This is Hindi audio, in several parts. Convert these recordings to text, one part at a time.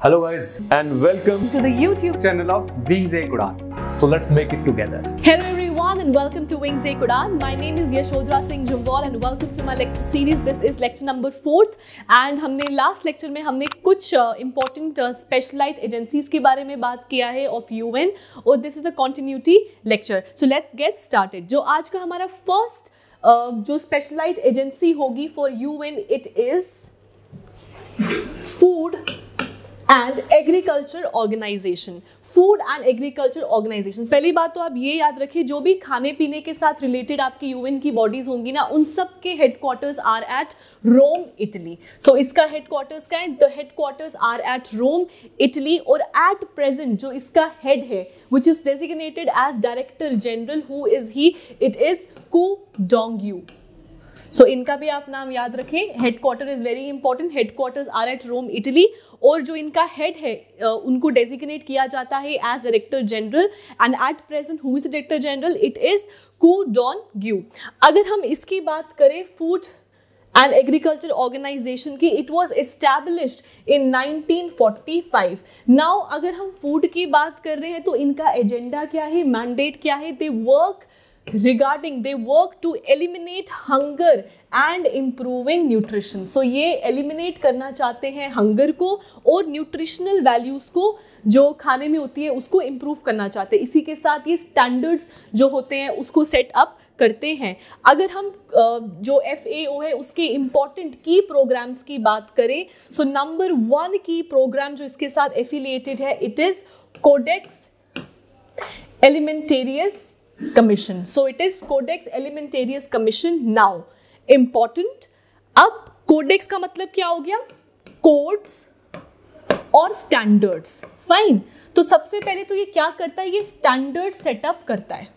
Hello guys and welcome to the YouTube channel of Wings Ek Udan. So let's make it together. Hello everyone and welcome to Wings Ek Udan. My name is Yashodhara Singh Jumwal and welcome to my lecture series. This is lecture number 4th and हमने last lecture में हमने कुछ important specialized agencies के बारे में बात किया है of UN और this is a continuity lecture. So let's get started. जो आज का हमारा first जो specialized agency होगी for UN, it is Food and Agriculture Organization. Food and agriculture organisation. पहली बात तो आप ये याद रखिए, जो भी खाने पीने के साथ रिलेटेड आपकी यूएन की बॉडीज होंगी ना, उन सब के headquarters are at Rome, Italy. So इसका हेडक्वार्टर्स का है, the headquarters are at Rome, Italy. और एट प्रेजेंट जो इसका हेड है which is designated as director general, who is he? It is Qu Dongyu. So इनका भी आप नाम याद रखें. Headquarter is very important. Headquarters are at Rome, Italy. और जो इनका हेड है उनको डेजिग्नेट किया जाता है as director general and at present who is director general? It is Qu Dongyu. अगर हम इसकी बात करें फूड एंड एग्रीकल्चर ऑर्गेनाइजेशन की, it was established in 1945. Now अगर हम फूड की बात कर रहे हैं तो इनका एजेंडा क्या है, मैंडेट क्या है? दे work to eliminate hunger and improving nutrition. So ये eliminate करना चाहते हैं हंगर को और न्यूट्रिशनल वैल्यूज को जो खाने में होती है उसको improve करना चाहते हैं. इसी के साथ ये स्टैंडर्ड्स जो होते हैं उसको सेट अप करते हैं. अगर हम जो FAO है उसके इम्पॉर्टेंट की प्रोग्राम्स की बात करें, सो नंबर 1 की प्रोग्राम जो इसके साथ एफिलिएटेड है, it is Codex Alimentarius Commission. So it is Codex Alimentarius Commission. Now important. अब Codex का मतलब क्या हो गया? Codes और Standards. Fine. तो सबसे पहले तो ये क्या करता है? ये Standard सेटअप करता है.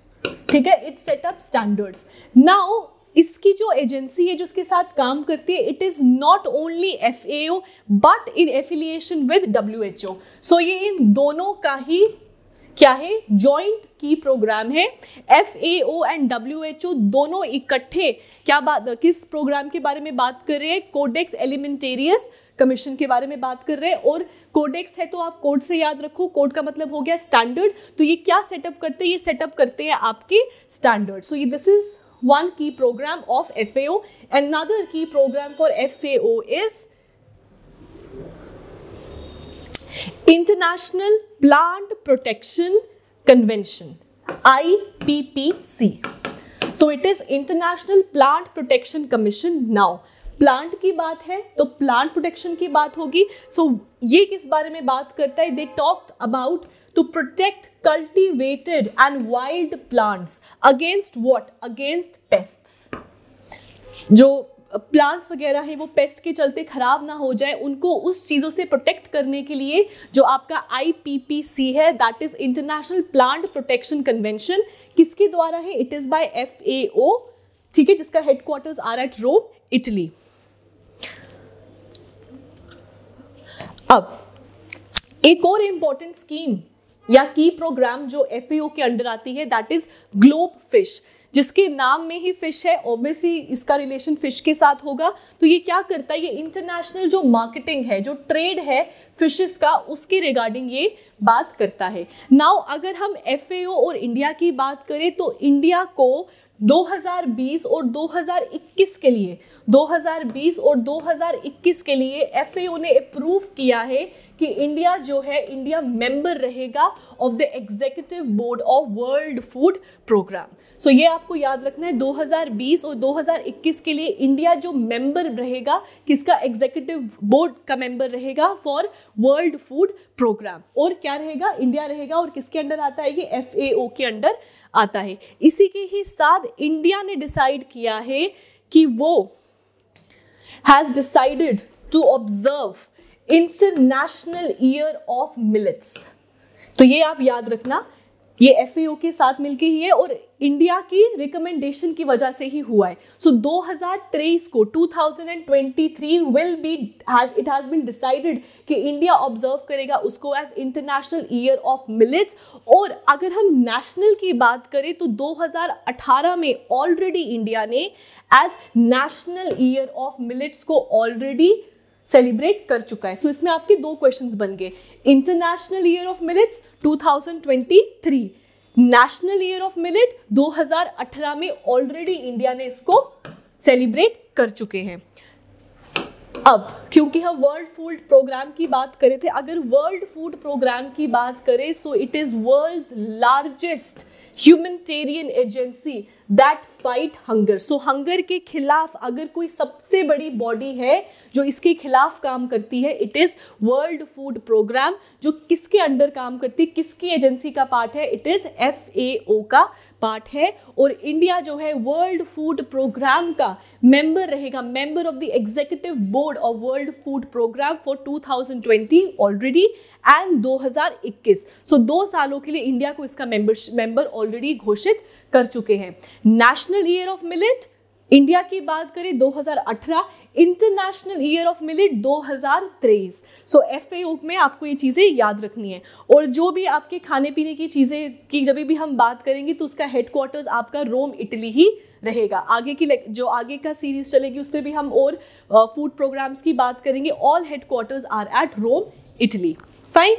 ठीक है, It set up standards. Now इसकी जो एजेंसी है जो इसके साथ काम करती है, it is not only FAO but in affiliation with WHO. सो ये इन दोनों का ही क्या है? जॉइंट की प्रोग्राम है. FAO एंड WHO दोनों इकट्ठे किस प्रोग्राम के बारे में बात कर रहे हैं? कोडेक्स एलिमेंटेरियस कमीशन के बारे में बात कर रहे हैं. और कोडेक्स है तो आप कोड से याद रखो, कोड का मतलब हो गया स्टैंडर्ड. तो ये क्या सेटअप करते हैं? ये सेटअप करते हैं आपके standard. So this is one key program of FAO. Another key program for FAO is International Plant Protection Convention, IPPC. So it is International Plant Protection Commission. Now plant की बात है तो प्लांट प्रोटेक्शन की बात होगी. सो ये किस बारे में बात करता है? They talked about to protect cultivated and wild plants against what? Against pests. जो प्लांट्स वगैरह है वो पेस्ट के चलते खराब ना हो जाए, उनको उस चीज़ों से प्रोटेक्ट करने के लिए जो आपका IPPC है, that is international plant protection convention. किसके द्वारा है? It is by FAO. ठीक है, जिसका headquarters are at Rome, Italy. अब एक और इंपॉर्टेंट स्कीम या की प्रोग्राम जो FAO के अंडर आती है, दैट इज ग्लोब फिश. जिसके नाम में ही फिश है, ऑब्वियसली इसका रिलेशन फिश के साथ होगा. तो ये क्या करता है? ये इंटरनेशनल जो मार्केटिंग है, जो ट्रेड है फिशेस का, उसके रिगार्डिंग ये बात करता है. नाउ अगर हम FAO और इंडिया की बात करें तो इंडिया को 2020 और 2021 के लिए 2020 और 2021 के लिए FAO ने अप्रूव किया है कि इंडिया जो है, इंडिया मेंबर रहेगा of the executive board of world food program. So ये आपको याद रखना है, 2020 और 2021 के लिए इंडिया जो मेंबर रहेगा, किसका? एग्जीक्यूटिव बोर्ड का मेंबर रहेगा फॉर वर्ल्ड फूड प्रोग्राम. और क्या रहेगा? इंडिया रहेगा. और किसके अंडर आता है? ये FAO के अंडर आता है. इसी के ही साथ इंडिया ने डिसाइड किया है कि वो has decided to observe international year of millets. तो ये आप याद रखना, ये FAO के साथ मिलके ही है और इंडिया की रिकमेंडेशन की वजह से ही हुआ है. सो 2023 को 2023 will be it has been decided कि इंडिया ऑब्जर्व करेगा उसको as international year of millets. और अगर हम नेशनल की बात करें तो 2018 में ऑलरेडी इंडिया ने as national year of millets को ऑलरेडी सेलिब्रेट कर चुका है। सो इसमें आपके दो क्वेश्चंस बन गए, international year of millets 2023, national year of millet 2018 में ऑलरेडी इंडिया ने इसको सेलिब्रेट कर चुके हैं। अब क्योंकि हम वर्ल्ड फूड प्रोग्राम की बात करे थे, अगर वर्ल्ड फूड प्रोग्राम की बात करें so it is world's largest humanitarian agency that fight hunger. So hunger के खिलाफ अगर कोई सबसे बड़ी बॉडी है जो इसके खिलाफ काम करती है, it is world food programme. जो किसके अंडर काम करती है, किसकी एजेंसी का पार्ट है, इट इज FAO का पार्ट है। और इंडिया जो है वर्ल्ड फूड प्रोग्राम का मेंबर रहेगा, member of the executive board of world food programme for 2020 already and 2021। So 2 सालों के लिए इंडिया को इसका मेंबर ऑलरेडी घोषित कर चुके हैं। National year of millet India की बात करें 2018, international year of millet 2023। So FAO में आपको ये चीज़ें याद रखनी है। और जो भी आपके खाने पीने की चीज़ें की जब भी हम बात करेंगे तो उसका हेडक्वार्टर्स आपका रोम इटली ही रहेगा। आगे की जो आगे का सीरीज चलेगी उसमें भी हम और फूड प्रोग्राम्स की बात करेंगे। All headquarters are at Rome Italy. Fine,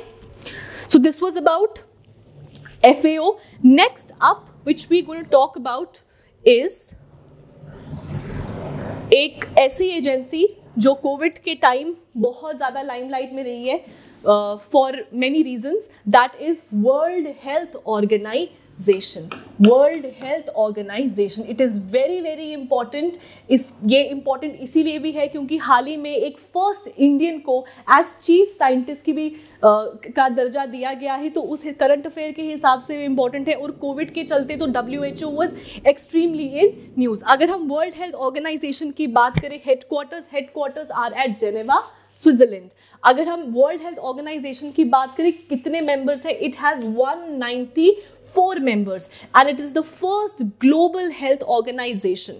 so this was about FAO. Next up which we going to talk about is एक ऐसी एजेंसी जो कोविड के टाइम बहुत ज़्यादा लाइमलाइट में रही है for many reasons, that is world health organization. World health organization it is very very important. ये इंपॉर्टेंट इसीलिए भी है क्योंकि हाल ही में एक फर्स्ट इंडियन को एज चीफ साइंटिस्ट की भी का दर्जा दिया गया है, तो उस करंट अफेयर के हिसाब से इंपॉर्टेंट है। और कोविड के चलते तो WHO was extremely in news. अगर हम वर्ल्ड हेल्थ ऑर्गेनाइजेशन की बात करें, headquarters are at Geneva Switzerland. अगर हम वर्ल्ड हेल्थ ऑर्गेनाइजेशन की बात करें कितने मेंबर्स है, it has 194 members and it is the first global health organization.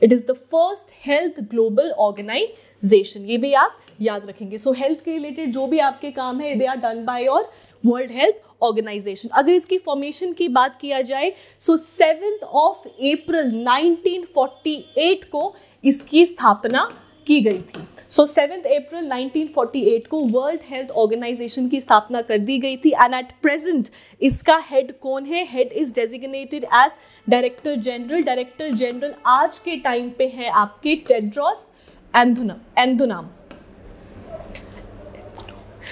It is the first health global organization. ये भी आप याद रखेंगे। सो हेल्थ के रिलेटेड जो भी आपके काम है, they are done by your world health organization. अगर इसकी फॉर्मेशन की बात किया जाए सो 7 अप्रैल 1948 को इसकी स्थापना की गई थी। सो 7 अप्रैल 1948 को वर्ल्ड हेल्थ ऑर्गेनाइजेशन की स्थापना कर दी गई थी। एंड एट प्रेजेंट इसका हेड कौन है? Head is designated as director general. Director general आज के टाइम पे है आपके टेड्रोस एधनोम।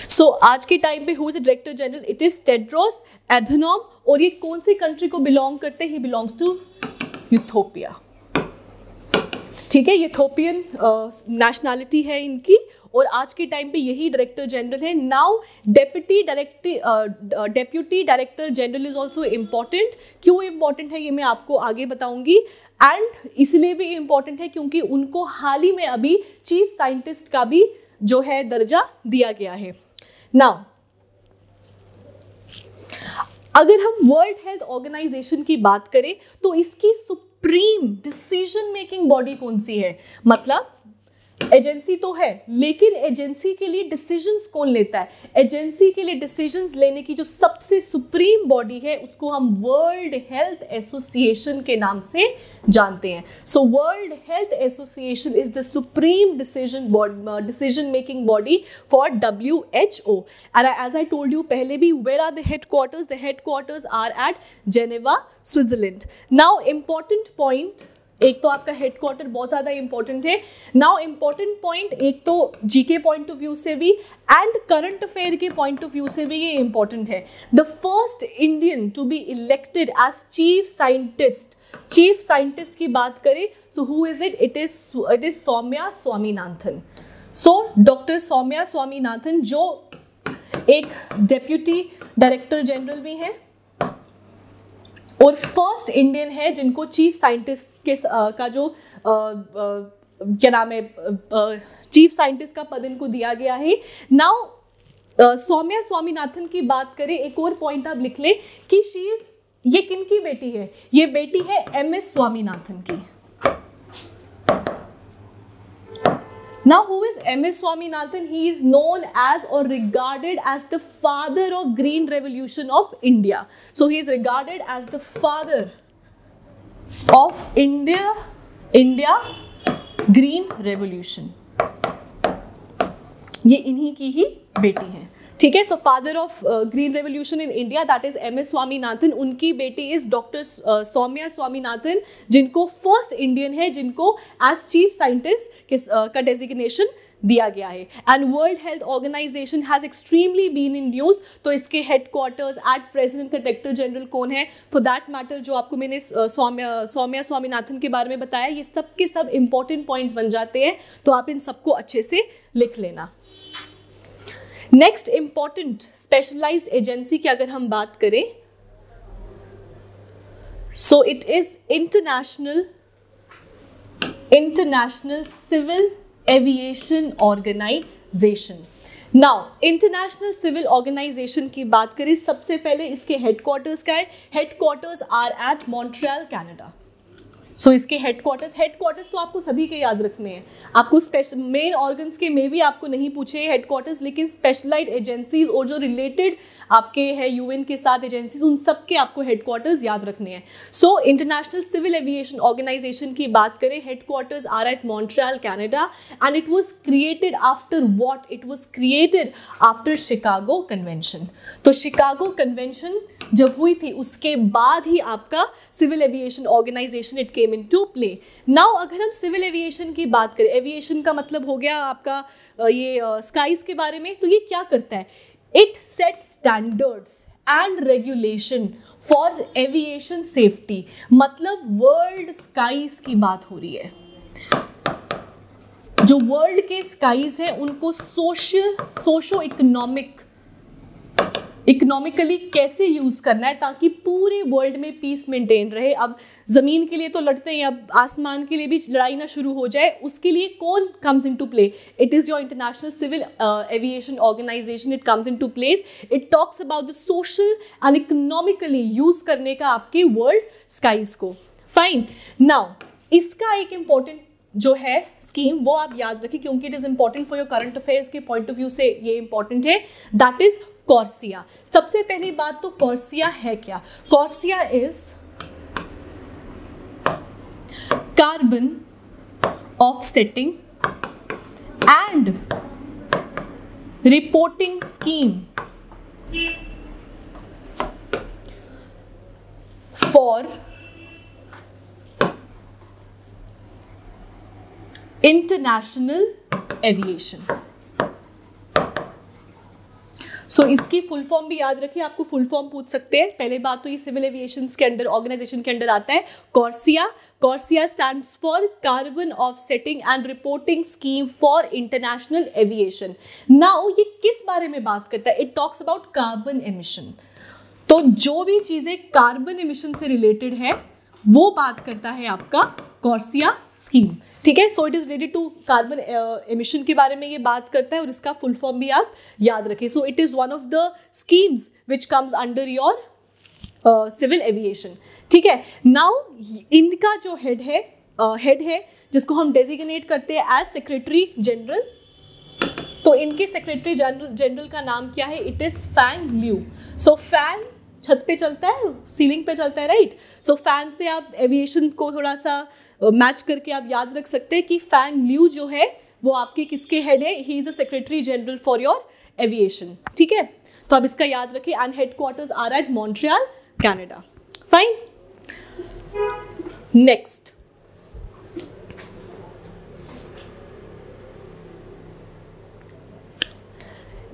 सो आज के टाइम पे who is director general? It is Tedros Adhanom. और ये कौन सी कंट्री को बिलोंग करते हैं? He belongs to Ethiopia. ठीक है, यूथोपियन नेशनैलिटी है इनकी और आज के टाइम पे यही डायरेक्टर जनरल है। Now deputy director general is also important. क्यों इम्पॉर्टेंट है ये मैं आपको आगे बताऊंगी। एंड इसलिए भी इम्पॉर्टेंट है क्योंकि उनको हाल ही में अभी चीफ साइंटिस्ट का भी जो है दर्जा दिया गया है। नाउ अगर हम वर्ल्ड हेल्थ ऑर्गेनाइजेशन की बात करें तो इसकी सुप्रीम डिसीजन मेकिंग बॉडी कौन सी है? मतलब एजेंसी तो है लेकिन एजेंसी के लिए डिसीजंस कौन लेता है? एजेंसी के लिए डिसीजंस लेने की जो सबसे सुप्रीम बॉडी है उसको हम वर्ल्ड हेल्थ एसोसिएशन के नाम से जानते हैं। So world health association is the supreme decision making body for WHO। And as I told you पहले भी, where are the headquarters? The headquarters are at Geneva Switzerland. Now important point, एक तो आपका हेडक्वार्टर बहुत ज़्यादा इंपॉर्टेंट है। नाउ इंपॉर्टेंट पॉइंट, एक तो जीके पॉइंट ऑफ व्यू से भी एंड करंट अफेयर के पॉइंट ऑफ व्यू से भी ये इंपॉर्टेंट है। The first Indian to be elected as chief scientist, chief scientist की बात करें so who is it? It is Soumya Swaminathan. So doctor Soumya Swaminathan जो एक डेप्यूटी डायरेक्टर जनरल भी हैं और फर्स्ट इंडियन है जिनको चीफ साइंटिस्ट के का जो क्या नाम है, चीफ साइंटिस्ट का पद इनको दिया गया है। नाउ सौम्या स्वामीनाथन की बात करें, एक और पॉइंट आप लिख ले कि ये किनकी बेटी है? ये बेटी है MS स्वामीनाथन की। Now, who is MS Swaminathan? He is known as or regarded as the father of Green Revolution of India. So, he is regarded as the father of India Green Revolution. ये इन्हीं की ही बेटी हैं, ठीक है। So father of green revolution in India that is MS Swaminathan, उनकी बेटी इज डॉक्टर सौम्या स्वामीनाथन, जिनको फर्स्ट इंडियन है जिनको एज चीफ साइंटिस्ट का डेजिग्नेशन दिया गया है। And world health organization has extremely been in news, तो इसके हेडक्वार्टर्स एट प्रेसिडेंट का डायरेक्टर जनरल कौन है, फॉर दैट मैटर जो आपको मैंने सौम्या स्वामीनाथन के बारे में बताया, ये सब के सब इंपॉर्टेंट पॉइंट्स बन जाते हैं, तो आप इन सबको अच्छे से लिख लेना। नेक्स्ट इंपॉर्टेंट स्पेशलाइज्ड एजेंसी की अगर हम बात करें, so it is international civil aviation organization. Now international civil organization की बात करें, सबसे पहले इसके हेडक्वार्टर्स क्या है, headquarters are at Montreal Canada. So इसके हेडक्वार्टर्स तो आपको सभी के याद रखने हैं, आपको मेन ऑर्गन्स के में भी आपको नहीं पूछे हेडक्वार्टर्स, लेकिन स्पेशलाइज्ड एजेंसीज और जो रिलेटेड आपके है यूएन के साथ एजेंसीज, उन सब के आपको हेडक्वार्टर्स याद रखने हैं। So international civil aviation organization की बात करें, headquarters are at Montreal Canada and it was created after what, it was created after Chicago convention. तो शिकागो कन्वेंशन जब हुई थी उसके बाद ही आपका civil aviation organization it came into play. Now अगर हम सिविल एविएशन की बात करें, एविएशन का मतलब हो गया आपका ये स्काईज के बारे में, तो ये क्या करता है, it set standards and regulation for aviation safety, मतलब वर्ल्ड स्काईज की बात हो रही है, जो वर्ल्ड के स्काईज हैं उनको सोशो इकोनॉमिकली कैसे यूज करना है ताकि पूरे वर्ल्ड में पीस मेंटेन रहे। अब जमीन के लिए तो लड़ते हैं, अब आसमान के लिए भी लड़ाई ना शुरू हो जाए, उसके लिए कौन comes into play, it is your international civil aviation organization, it comes into places, it talks about the social and economically use करने का आपके वर्ल्ड स्काईज को। फाइन, नाउ इसका एक इंपॉर्टेंट जो है स्कीम वो आप याद रखें क्योंकि it is important for your current affairs के पॉइंट ऑफ व्यू से ये इंपॉर्टेंट है, दैट इज कॉर्सिया। सबसे पहली बात तो कॉर्सिया है क्या, CORSIA is carbon offsetting and reporting scheme for international aviation. So इसकी फुल फॉर्म भी याद रखिए, आपको फुल फॉर्म पूछ सकते हैं। पहले बात तो ये सिविल एविएशन के अंडर ऑर्गेनाइजेशन के अंडर आता है CORSIA. CORSIA stands for carbon offsetting and reporting scheme for international aviation. Now ये किस बारे में बात करता है, it talks about carbon emission. तो जो भी चीजें कार्बन एमिशन से रिलेटेड है वो बात करता है आपका कॉर्सिया स्कीम, ठीक है। So it is related to carbon emission के बारे में ये बात करता है और इसका फुल फॉर्म भी आप याद रखें। So it is one of the schemes which comes under your civil aviation, ठीक है। नाउ इनका जो हेड है जिसको हम डेजिग्नेट करते हैं एज सेक्रेटरी जनरल, तो इनके सेक्रेटरी जनरल का नाम क्या है, it is Fang Liu. So fan छत पे चलता है, सीलिंग पे चलता है, राइट। सो फैन से आप एविएशन को थोड़ा सा मैच करके आप याद रख सकते हैं कि फैन ल्यू जो है वो आपके किसके हेड है, he is the secretary general for your aviation, ठीक है। तो आप इसका याद रखिए and headquarters are at Montreal Canada. Fine, next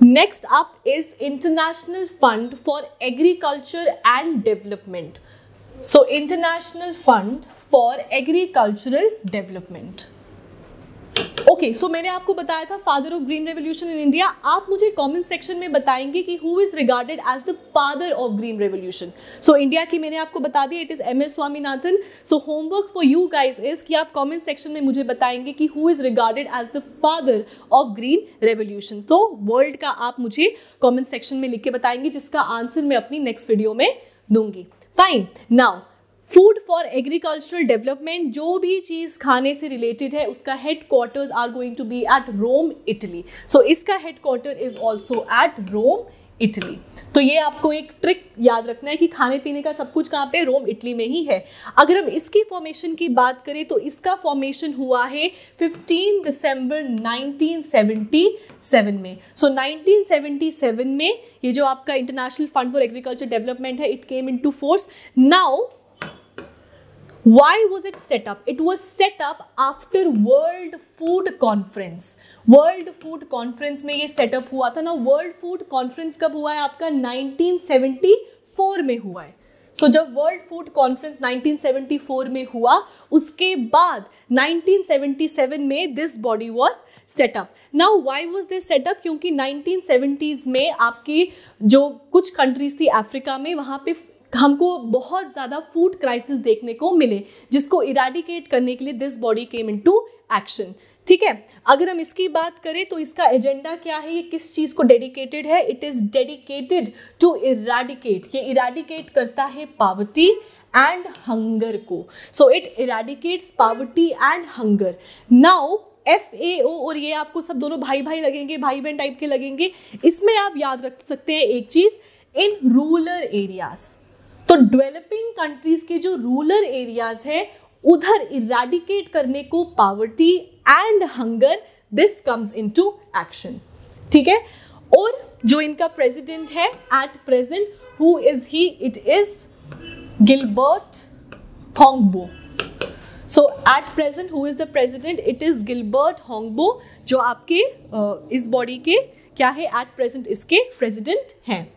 Next up is International Fund for Agriculture and Development. So International Fund for Agricultural Development. Okay, so मैंने आपको बताया था father of green revolution in India. आप मुझे कमेंट सेक्शन में बताएंगे कि who is regarded as the father of green revolution. So India की मैंने आपको बता दी, इट इज MS Swaminathan. So homework for you guys is कि आप कमेंट सेक्शन में मुझे बताएंगे कि who is regarded as the father of green revolution. तो वर्ल्ड का आप मुझे कॉमेंट सेक्शन में लिख के बताएंगे, जिसका आंसर मैं अपनी नेक्स्ट वीडियो में दूंगी। Fine, now food for agricultural development, जो भी चीज खाने से रिलेटेड है उसका headquarters are going to be at Rome, Italy. So इसका headquarter is also at Rome, Italy. तो ये आपको एक ट्रिक याद रखना है कि खाने पीने का सब कुछ कहाँ पे, रोम इटली में ही है। अगर हम इसकी फॉर्मेशन की बात करें तो इसका फॉर्मेशन हुआ है 15 दिसंबर 1977 में। सो 1977 में ये जो आपका international fund for agriculture development है, it came into force. Now why was it set up? It was set up after World Food Conference. World Food Conference में ये सेटअप हुआ था ना। वर्ल्ड फूड कॉन्फ्रेंस कब हुआ है आपका? 1974 में हुआ है। सो जब वर्ल्ड फूड कॉन्फ्रेंस 1974 में हुआ, उसके बाद 1977 में this body was setup. Now why was this setup? क्योंकि 1970s में आपकी जो कुछ कंट्रीज थी अफ्रीका में, वहाँ पे हमको बहुत ज़्यादा फूड क्राइसिस देखने को मिले, जिसको इरेडिकेट करने के लिए this body came into action. ठीक है, अगर हम इसकी बात करें तो इसका एजेंडा क्या है, ये किस चीज़ को डेडिकेटेड है? It is dedicated to eradicate, ये इरेडिकेट करता है पॉवर्टी एंड हंगर को। So it eradicates poverty and hunger. Now FAO, और ये आपको सब दोनों भाई भाई लगेंगे, भाई बहन टाइप के लगेंगे। इसमें आप याद रख सकते हैं एक चीज़, इन रूरल एरियाज, तो डेवलपिंग कंट्रीज के जो रूरल एरियाज है उधर इरेडिकेट करने को poverty and hunger, this comes into action. ठीक है, और जो इनका प्रेसिडेंट है eight present, who is he? It is Gilbert Houngbo. So eight present who is the president? It is Gilbert Houngbo, जो आपके इस बॉडी के क्या है, एट प्रेजेंट इसके प्रेसिडेंट हैं।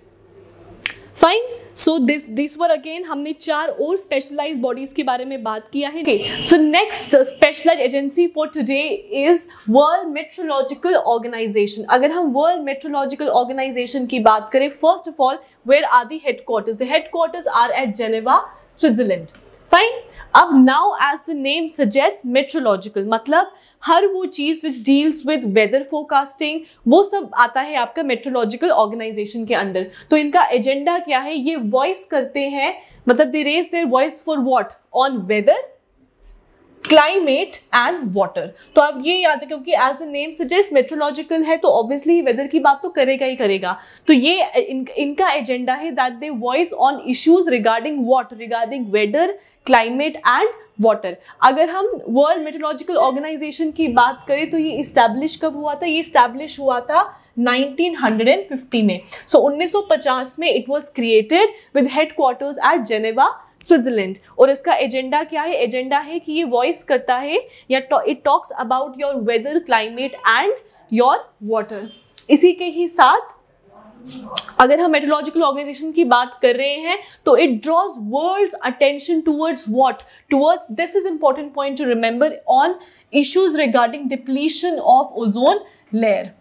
Fine, so this were again, हमने 4 और स्पेशलाइज्ड बॉडीज के बारे में बात किया है। So next specialized agency for today is world meteorological organization. अगर हम वर्ल्ड मेट्रोलॉजिकल ऑर्गेनाइजेशन की बात करें, first of all where are the headquarters? The headquarters are at Geneva, Switzerland. Fine, अब now as the name suggest, metrological मतलब हर वो चीज which deals with weather forecasting, वो सब आता है आपका मेट्रोलॉजिकल ऑर्गेनाइजेशन के अंडर। तो इनका एजेंडा क्या है? ये वॉइस करते हैं, मतलब they raise their voice for what? On weather, climate and water. तो अब ये याद है, क्योंकि as the name suggest metrological है, तो ऑब्वियसली वेदर की बात तो करेगा ही करेगा। तो ये इनका एजेंडा है that they voice on issues regarding what? Regarding weather, climate and water. अगर हम वर्ल्ड मेट्रोलॉजिकल ऑर्गेनाइजेशन की बात करें तो ये इस्टेब्लिश कब हुआ था? ये इस्टेब्लिश हुआ था 1950 में। सो 1950 में it was created with headquarters at Geneva, Switzerland. और इसका एजेंडा क्या है? एजेंडा है कि ये वॉइस करता है या it talks about your weather, climate and your water. इसी के ही साथ अगर हम मेट्रोलॉजिकल ऑर्गेनाइजेशन की बात कर रहे हैं तो it draws world's attention towards what? Towards, this is important point to remember, on issues regarding depletion of ozone layer.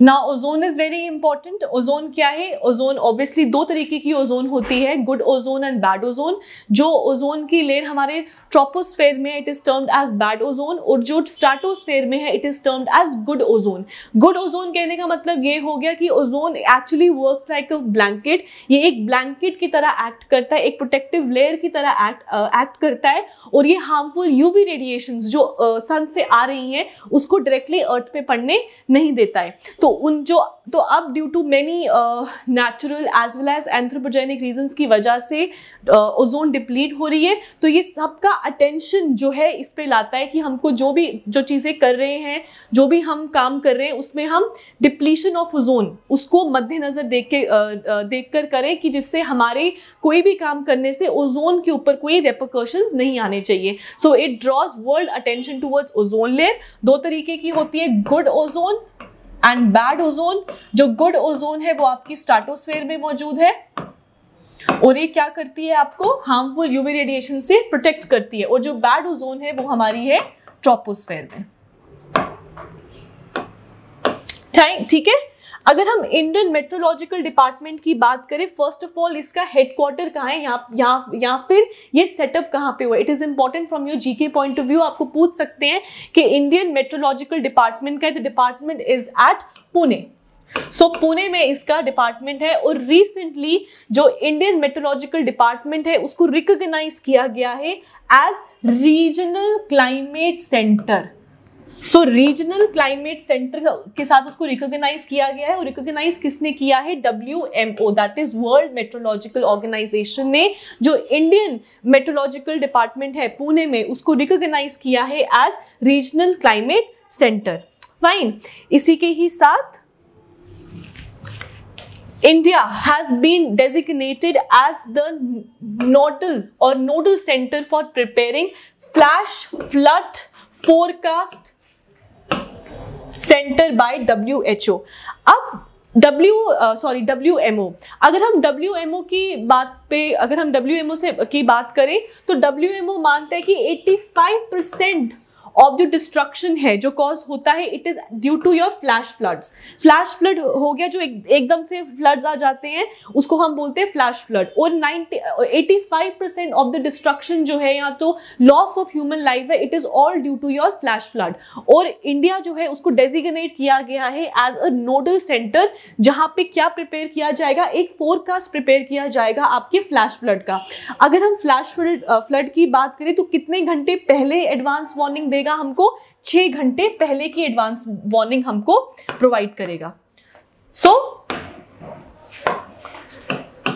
Now ozone is very important. Ozone क्या है? ओजोन ऑब्वियसली 2 तरीके की ओजोन होती है, good ozone and bad ozone. जो ओजोन की लेयर हमारे ट्रोपोस्फेयर में, it is termed as bad ozone, और जो स्ट्रेटोस्फेयर में है, it is termed as good ozone. Good ozone कहने का मतलब ये हो गया कि ozone actually works like a blanket. ये एक ब्लैंकेट की तरह एक्ट करता है, एक प्रोटेक्टिव लेयर की तरह एक्ट करता है, और ये हार्मफुल यूवी रेडिएशंस जो सन से आ रही हैं उसको डायरेक्टली अर्थ पे पड़ने नहीं देता है। तो अब due to many natural as well as anthropogenic reasons की वजह से ओजोन डिप्लीट हो रही है। तो ये सबका अटेंशन जो है इस पे लाता है कि हमको जो चीज़ें कर रहे हैं, जो भी हम काम कर रहे हैं, उसमें हम डिप्लीशन ऑफ ओजोन उसको मद्देनजर देख कर करें, कि जिससे हमारे कोई भी काम करने से ओजोन के ऊपर कोई रेपरकशंस नहीं आने चाहिए। So it draws world attention towards ozone layer. 2 तरीके की होती है, good ozone and bad ozone. जो गुड ओजोन है वो आपकी स्ट्रेटोस्फेयर में मौजूद है, और ये क्या करती है? आपको हार्मफुल यूवी रेडिएशन से प्रोटेक्ट करती है। और जो बैड ओजोन है वो हमारी है ट्रोपोस्फेयर में। ठीक है, अगर हम इंडियन मेट्रोलॉजिकल डिपार्टमेंट की बात करें, फर्स्ट ऑफ ऑल इसका हेडक्वार्टर कहाँ है, या फिर ये सेटअप कहाँ पे हुआ? It is important from your GK point of view. आपको पूछ सकते हैं कि इंडियन मेट्रोलॉजिकल डिपार्टमेंट का है, the department is at Pune. So Pune में इसका डिपार्टमेंट है, और रिसेंटली जो इंडियन मेट्रोलॉजिकल डिपार्टमेंट है उसको रिकॉग्नाइज किया गया है एज रीजनल क्लाइमेट सेंटर। सो रीजनल क्लाइमेट सेंटर के साथ उसको रिकॉग्नाइज किया गया है, और रिकॉग्नाइज किसने किया है? WMO, that is world meteorological organization ने, जो इंडियन मेट्रोलॉजिकल डिपार्टमेंट है पुणे में, उसको रिकॉग्नाइज किया है as regional climate centre. Fine. इसी के ही साथ India has been designated as the nodal center for preparing flash flood forecast center by WHO। अब WMO, अगर हम WMO की बात करें तो WMO मानता है कि 85% ऑफ जो डिस्ट्रक्शन है जो कॉज होता है, it is due to your flash floods. Flash flood हो गया जो एकदम से फ्लड्स आ जाते हैं, उसको हम बोलते हैं फ्लैश फ्लड। और 85% ऑफ द डिस्ट्रक्शन जो है, या तो लॉस ऑफ ह्यूमन लाइफ है, it is all due to your flash flood. और इंडिया जो है उसको डेजिग्नेट किया गया है एज अ नोडल सेंटर, जहां पे क्या प्रिपेयर किया जाएगा? एक फोरकास्ट प्रिपेयर किया जाएगा आपके फ्लैश फ्लड का। अगर हम फ्लैश फ्लड की बात करें तो कितने घंटे पहले एडवांस वार्निंग देगा हमको? 6 घंटे पहले की एडवांस वार्निंग हमको प्रोवाइड करेगा। सो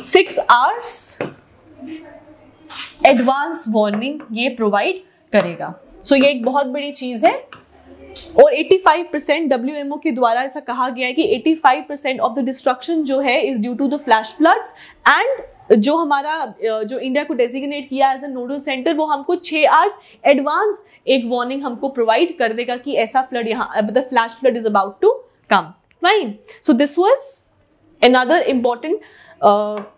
6 आवर्स एडवांस वार्निंग ये प्रोवाइड करेगा। सो ये एक बहुत बड़ी चीज है। और 85% WMO के द्वारा ऐसा कहा गया है कि 85% ऑफ द डिस्ट्रक्शन जो है is due to the flash floods. And जो हमारा जो इंडिया को डेजिग्नेट किया एज अ नोडल सेंटर, वो हमको 6 आवर्स एडवांस एक वार्निंग हमको प्रोवाइड कर देगा कि ऐसा फ्लड यहाँ, the flash flood is about to come. Fine. So this was another important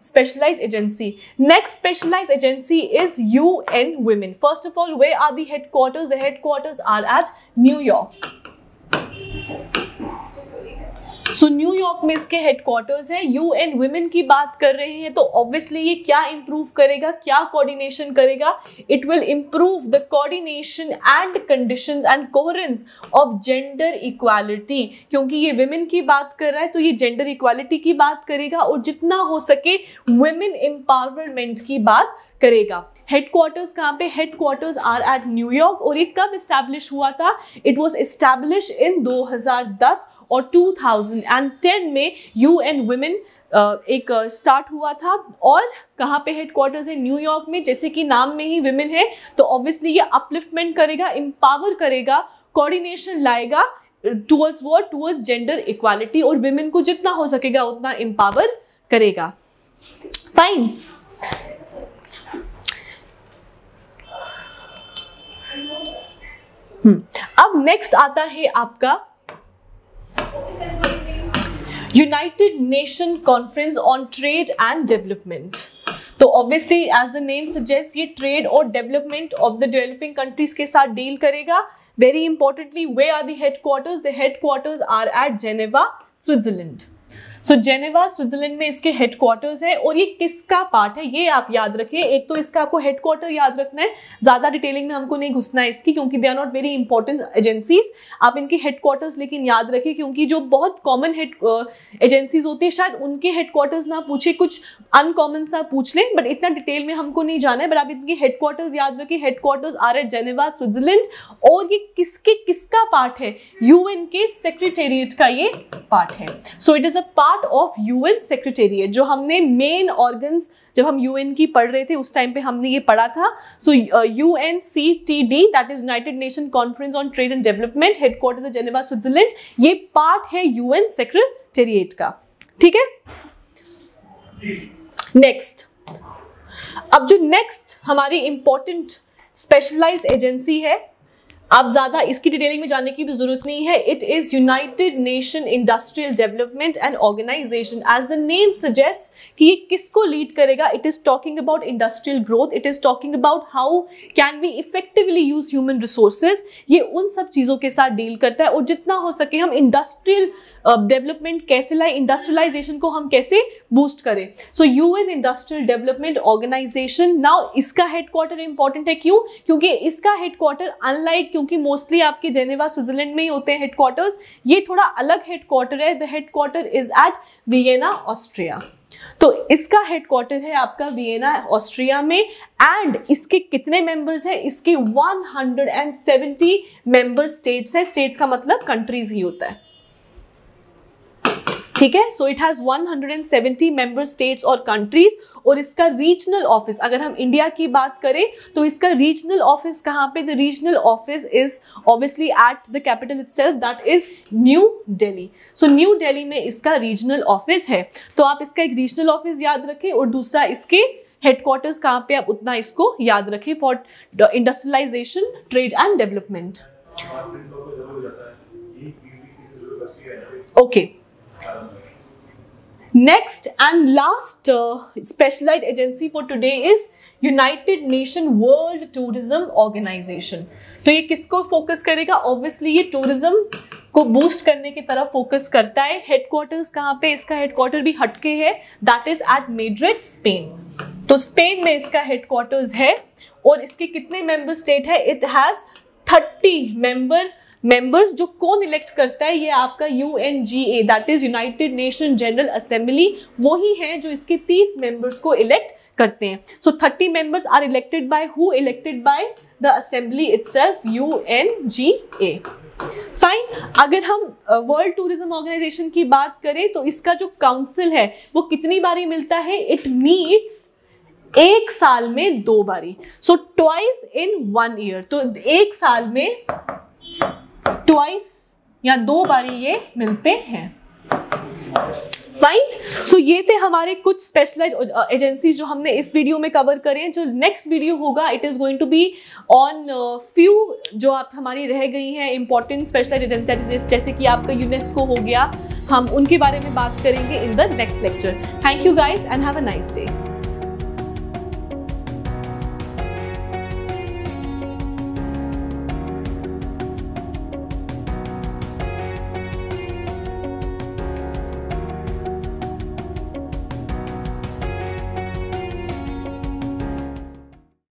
specialized agency. Next specialized agency is UN Women. First of all, where are the headquarters? The headquarters are at New York. So New York में इसके हेडक्वार्टर्स है। UN Women की बात कर रहे हैं तो ऑब्वियसली ये क्या इंप्रूव करेगा, क्या कोऑर्डिनेशन करेगा? It will improve the coordination and conditions and coherence of gender equality. क्योंकि ये विमेन की बात कर रहा है तो ये जेंडर इक्वालिटी की बात करेगा, और जितना हो सके वुमेन एम्पावरमेंट की बात करेगा। हेडक्वार्टर्स कहाँ पे? Headquarters are at New York. और ये कब एस्टैब्लिश हुआ था? इट वाज एस्टैब्लिश इन 2010 और 2010 में UN Women एक स्टार्ट हुआ था। और कहाँ पे हेडक्वार्टर्स है? न्यूयॉर्क में। जैसे कि नाम में ही विमेन है तो ऑब्वियसली ये अपलिफ्टमेंट करेगा, एम्पावर करेगा, कोऑर्डिनेशन लाएगा towards what? Towards gender equality, और विमेन को जितना हो सकेगा उतना एम्पावर करेगा। फाइन। अब नेक्स्ट आता है आपका United Nation conference on trade and development. तो obviously as the name suggest ये ट्रेड और development of the developing countries के साथ डील करेगा। Very importantly, where are the headquarters? The headquarters are at Geneva, Switzerland. So Geneva Switzerland में इसके हेडक्वार्टर्स है। और ये किसका पार्ट है ये आप याद रखिए। एक तो इसका आपको हेडक्वार्टर याद रखना है, ज्यादा डिटेलिंग में हमको नहीं घुसना है इसकी, क्योंकि they are not very important agencies. आप इनके हेडक्वार्टर्स लेकिन याद रखिए, क्योंकि जो बहुत कॉमन एजेंसीज होती है शायद उनके हेडक्वार्टर्स ना पूछे, कुछ अनकॉमन सा पूछ लें, बट इतना डिटेल में हमको नहीं जाना है। बट आप इनके हेडक्वार्टर्स याद रखिए। Headquarters are at Geneva, Switzerland. और ये किसका पार्ट है? UN के सेक्रेटेरिएट का ये पार्ट है। So it is a part of UN secretariat. जो हमने मेन ऑर्गन्स जब हम UN की पढ़ रहे थे उस टाइम पे हमने ये पढ़ा था। सो UNCTD, that is United Nation conference on trade and development, headquarters Geneva, Switzerland. ये पार्ट है UN सेक्रेटेरिएट का। ठीक है। नेक्स्ट, अब जो नेक्स्ट हमारी इंपॉर्टेंट स्पेशलाइज्ड एजेंसी है, आप ज्यादा इसकी डिटेलिंग में जाने की भी जरूरत नहीं है। It is United Nation industrial development and organization. As the name suggest कि ये किसको लीड करेगा? It is talking about industrial growth, it is talking about how can we effectively use human resources. ये उन सब चीजों के साथ डील करता है। और जितना हो सके हम इंडस्ट्रियल डेवलपमेंट कैसे लाए, इंडस्ट्रियलाइजेशन को हम कैसे बूस्ट करें। So UN industrial development organization. Now इसका हेडक्वार्टर इंपॉर्टेंट है। क्यों? क्योंकि इसका हेडक्वार्टर अनलाइक, क्योंकि मोस्टली आपके जेनेवा स्विट्जरलैंड में ही होते हैं हेडक्वार्टर्स, ये थोड़ा अलग हेडक्वार्टर है। The headquarter is eight Vienna, Austria. तो इसका हेडक्वार्टर है आपका वियना ऑस्ट्रिया में, एंड इसके कितने मेंबर्स हैं? इसके 170 मेंबर स्टेट्स है। स्टेट्स का मतलब कंट्रीज ही होता है, ठीक है। So it has 170 member states और कंट्रीज। और इसका रीजनल ऑफिस, अगर हम इंडिया की बात करें तो इसका रीजनल ऑफिस कहाँ पे? The regional office is obviously at the capital itself, that is new Delhi. So new Delhi में इसका रीजनल ऑफिस है। तो आप इसका एक रीजनल ऑफिस याद रखें और दूसरा इसके हेडक्वार्टर्स कहाँ पे, आप उतना इसको याद रखें for industrialization, trade and development. Okay, next and last specialized agency for today is United Nation World Tourism Organization। तो ये किसको फोकस करेगा? ऑब्वियसली ये टूरिज्म को बूस्ट करने की तरफ फोकस करता है। हेडक्वार्टर्स कहाँ पे? इसका हेडक्वार्टर भी हटके है, that is at Madrid, Spain. तो स्पेन में इसका हेडक्वार्टर्स है। और इसके कितने मेंबर स्टेट है? It has 30 members. जो कौन इलेक्ट करता है? ये आपका UNGA, that is United Nation general assembly, वही है जो इसके 30 मेंबर्स को इलेक्ट करते हैं। So 30 members are elected by who? Elected by the assembly itself, UNGA। Fine. अगर हम वर्ल्ड टूरिज्म ऑर्गेनाइजेशन की बात करें तो इसका जो काउंसिल है वो कितनी बारी मिलता है? इट मीट्स एक साल में 2 बारी, सो ट्वाइस इन 1 ईयर। तो एक साल में ट्वाइस या 2 बारी ये मिलते हैं। फाइन। सो ये थे हमारे कुछ स्पेशलाइज्ड एजेंसीज जो हमने इस वीडियो में कवर करें। जो नेक्स्ट वीडियो होगा it is going to be on few जो आप हमारी रह गई हैं इंपॉर्टेंट स्पेशलाइज्ड एजेंसी, जैसे कि आपका यूनेस्को हो गया, हम उनके बारे में बात करेंगे in the next lecture. Thank you guys and have a nice day.